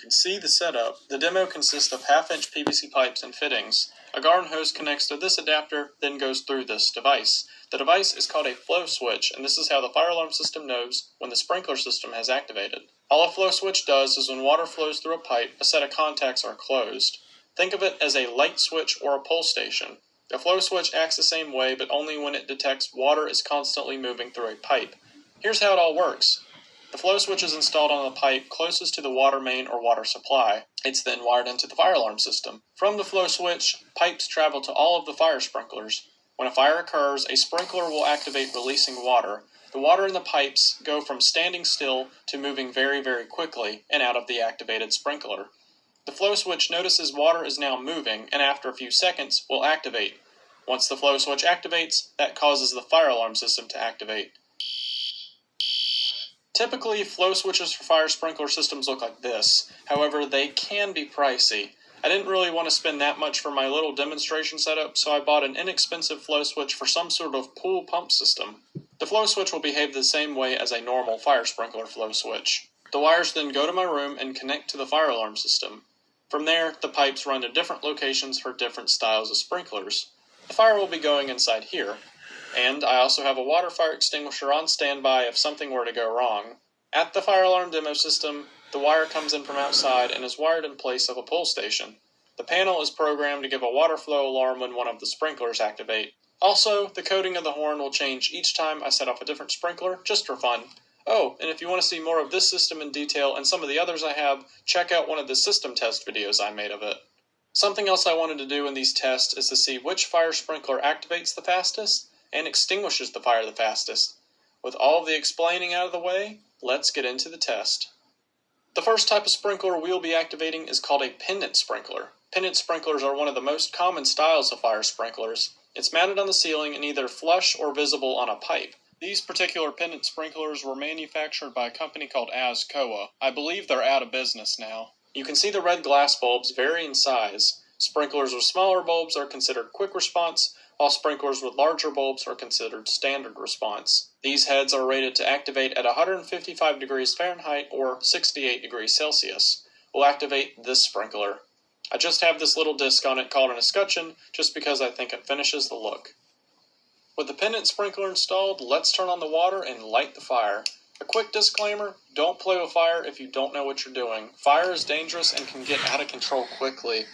can see the setup. The demo consists of half-inch PVC pipes and fittings. A garden hose connects to this adapter, then goes through this device. The device is called a flow switch, and this is how the fire alarm system knows when the sprinkler system has activated. All a flow switch does is when water flows through a pipe, a set of contacts are closed. Think of it as a light switch or a pull station. The flow switch acts the same way, but only when it detects water is constantly moving through a pipe. Here's how it all works. The flow switch is installed on the pipe closest to the water main or water supply. It's then wired into the fire alarm system. From the flow switch, pipes travel to all of the fire sprinklers. When a fire occurs, a sprinkler will activate releasing water. The water in the pipes go from standing still to moving very, very quickly and out of the activated sprinkler. The flow switch notices water is now moving, and after a few seconds will activate. Once the flow switch activates, that causes the fire alarm system to activate. Typically, flow switches for fire sprinkler systems look like this. However, they can be pricey. I didn't really want to spend that much for my little demonstration setup, so I bought an inexpensive flow switch for some sort of pool pump system. The flow switch will behave the same way as a normal fire sprinkler flow switch. The wires then go to my room and connect to the fire alarm system. From there, the pipes run to different locations for different styles of sprinklers. The fire will be going inside here. And I also have a water fire extinguisher on standby if something were to go wrong. At the fire alarm demo system, the wire comes in from outside and is wired in place of a pull station. The panel is programmed to give a water flow alarm when one of the sprinklers activate. Also, the coding of the horn will change each time I set off a different sprinkler, just for fun. Oh, and if you want to see more of this system in detail and some of the others I have, check out one of the system test videos I made of it. Something else I wanted to do in these tests is to see which fire sprinkler activates the fastest and extinguishes the fire the fastest. With all of the explaining out of the way, let's get into the test. The first type of sprinkler we'll be activating is called a pendant sprinkler. Pendant sprinklers are one of the most common styles of fire sprinklers. It's mounted on the ceiling and either flush or visible on a pipe. These particular pendant sprinklers were manufactured by a company called ASCOA. I believe they're out of business now. You can see the red glass bulbs vary in size. Sprinklers with smaller bulbs are considered quick response, while sprinklers with larger bulbs are considered standard response. These heads are rated to activate at 155 degrees Fahrenheit or 68 degrees Celsius. We'll activate this sprinkler. I just have this little disc on it called an escutcheon just because I think it finishes the look. With the pendant sprinkler installed, let's turn on the water and light the fire. A quick disclaimer, don't play with fire if you don't know what you're doing. Fire is dangerous and can get out of control quickly.